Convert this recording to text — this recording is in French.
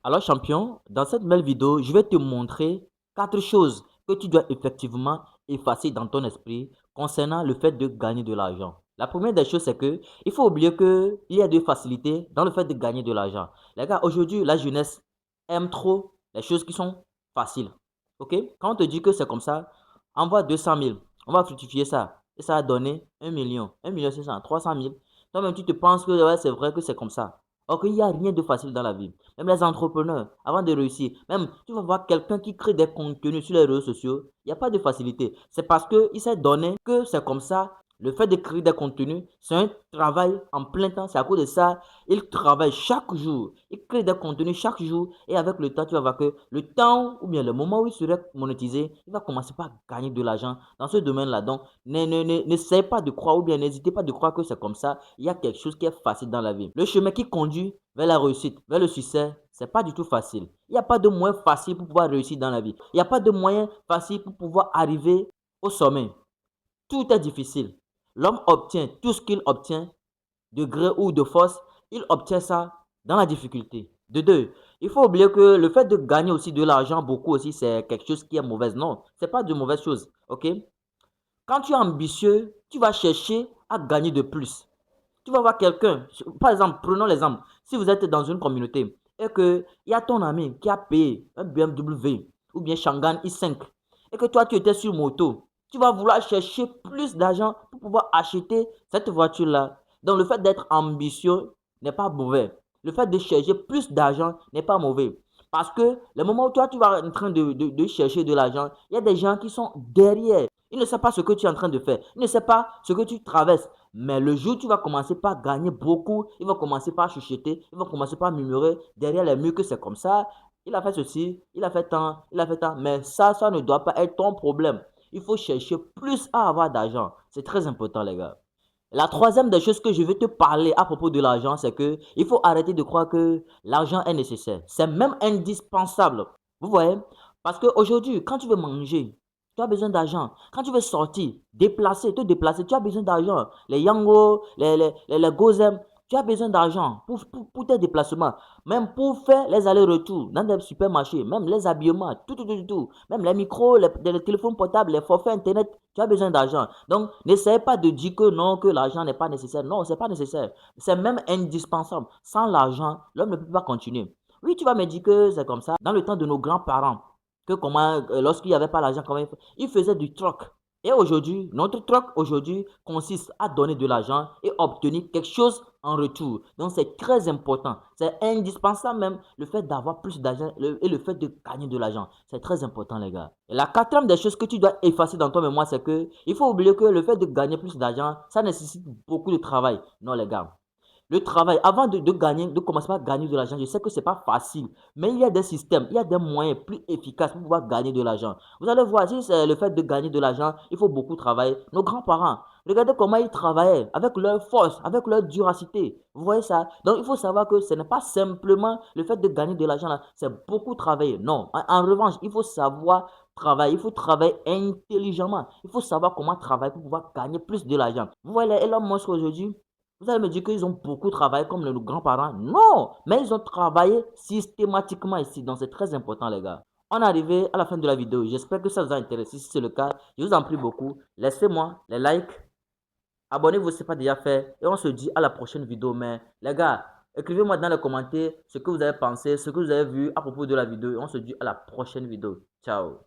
Alors champion, dans cette belle vidéo, je vais te montrer 4 choses que tu dois effectivement effacer dans ton esprit concernant le fait de gagner de l'argent. La première des choses, c'est que il faut oublier qu'il y a des facilités dans le fait de gagner de l'argent. Les gars, aujourd'hui, la jeunesse aime trop les choses qui sont faciles. Ok? Quand on te dit que c'est comme ça, envoie 200 000, on va fructifier ça. Et ça va donner 1 million, 1 million 600, 300 000. Toi-même, tu te penses que ouais, c'est vrai que c'est comme ça. Or qu'il n'y a rien de facile dans la vie. Même les entrepreneurs, avant de réussir, même tu vas voir quelqu'un qui crée des contenus sur les réseaux sociaux, il n'y a pas de facilité. C'est parce qu'il s'est donné que c'est comme ça. Le fait de créer des contenus, c'est un travail en plein temps. C'est à cause de ça, il travaille chaque jour. Il crée des contenus chaque jour. Et avec le temps, tu vas voir que le temps ou bien le moment où il serait monétisé, il va commencer par gagner de l'argent dans ce domaine-là. Donc, n'essayez pas de croire ou bien n'hésitez pas de croire que c'est comme ça. Il y a quelque chose qui est facile dans la vie. Le chemin qui conduit vers la réussite, vers le succès, c'est pas du tout facile. Il n'y a pas de moyen facile pour pouvoir réussir dans la vie. Il n'y a pas de moyen facile pour pouvoir arriver au sommet. Tout est difficile. L'homme obtient tout ce qu'il obtient de gré ou de force, il obtient ça dans la difficulté. De deux, il faut oublier que le fait de gagner aussi de l'argent, beaucoup aussi, c'est quelque chose qui est mauvais. Non, c'est pas de mauvaise chose. Ok? Quand tu es ambitieux, tu vas chercher à gagner de plus. Tu vas voir quelqu'un, par exemple, prenons l'exemple, si vous êtes dans une communauté et qu'il y a ton ami qui a payé un BMW ou bien Shangan i5 et que toi tu étais sur moto, tu vas vouloir chercher plus d'argent pour pouvoir acheter cette voiture-là. Donc le fait d'être ambitieux n'est pas mauvais. Le fait de chercher plus d'argent n'est pas mauvais. Parce que le moment où toi tu vas en train de chercher de l'argent, il y a des gens qui sont derrière. Ils ne savent pas ce que tu es en train de faire. Ils ne savent pas ce que tu traverses. Mais le jour où tu vas commencer par gagner beaucoup, il va commencer par chuchoter, il va commencer par murmurer derrière les murs que c'est comme ça. Il a fait ceci, il a fait tant, il a fait tant. Mais ça ne doit pas être ton problème. Il faut chercher plus à avoir d'argent. C'est très important, les gars. La troisième des choses que je veux te parler à propos de l'argent, c'est que il faut arrêter de croire que l'argent est nécessaire. C'est même indispensable. Vous voyez? Parce qu'aujourd'hui, quand tu veux manger, tu as besoin d'argent. Quand tu veux sortir, te déplacer, tu as besoin d'argent. Les Yango, les Gozem, tu as besoin d'argent pour tes déplacements. Même pour faire les allers-retours dans des supermarchés, même les habillements, tout. Même les micros, les téléphones portables, les forfaits Internet, tu as besoin d'argent. Donc, n'essaie pas de dire que non, que l'argent n'est pas nécessaire. Non, c'est pas nécessaire. C'est même indispensable. Sans l'argent, l'homme ne peut pas continuer. Oui, tu vas me dire que c'est comme ça. Dans le temps de nos grands-parents, que comment, lorsqu'il n'y avait pas l'argent, comment ils faisaient du troc. Et aujourd'hui, notre troc aujourd'hui consiste à donner de l'argent et obtenir quelque chose en retour. Donc c'est très important. C'est indispensable même le fait d'avoir plus d'argent et le fait de gagner de l'argent. C'est très important les gars. Et la quatrième des choses que tu dois effacer dans ton mémoire, c'est que il faut oublier que le fait de gagner plus d'argent, ça nécessite beaucoup de travail. Non les gars. Le travail, avant de gagner, de commencer par gagner de l'argent, je sais que ce n'est pas facile, mais il y a des systèmes, il y a des moyens plus efficaces pour pouvoir gagner de l'argent. Vous allez voir, si c'est le fait de gagner de l'argent, il faut beaucoup travailler. Nos grands-parents, regardez comment ils travaillaient, avec leur force, avec leur duracité. Vous voyez ça? Donc il faut savoir que ce n'est pas simplement le fait de gagner de l'argent, c'est beaucoup travailler. Non, en revanche, il faut savoir travailler, il faut travailler intelligemment. Il faut savoir comment travailler pour pouvoir gagner plus de l'argent. Vous voyez les Elon Musk aujourd'hui? Vous allez me dire qu'ils ont beaucoup travaillé comme nos grands-parents. Non, mais ils ont travaillé systématiquement ici. Donc c'est très important les gars. On est arrivé à la fin de la vidéo. J'espère que ça vous a intéressé. Si c'est le cas, je vous en prie beaucoup. Laissez-moi les likes. Abonnez-vous si ce n'est pas déjà fait. Et on se dit à la prochaine vidéo. Mais les gars, écrivez-moi dans les commentaires ce que vous avez pensé, ce que vous avez vu à propos de la vidéo. Et on se dit à la prochaine vidéo. Ciao.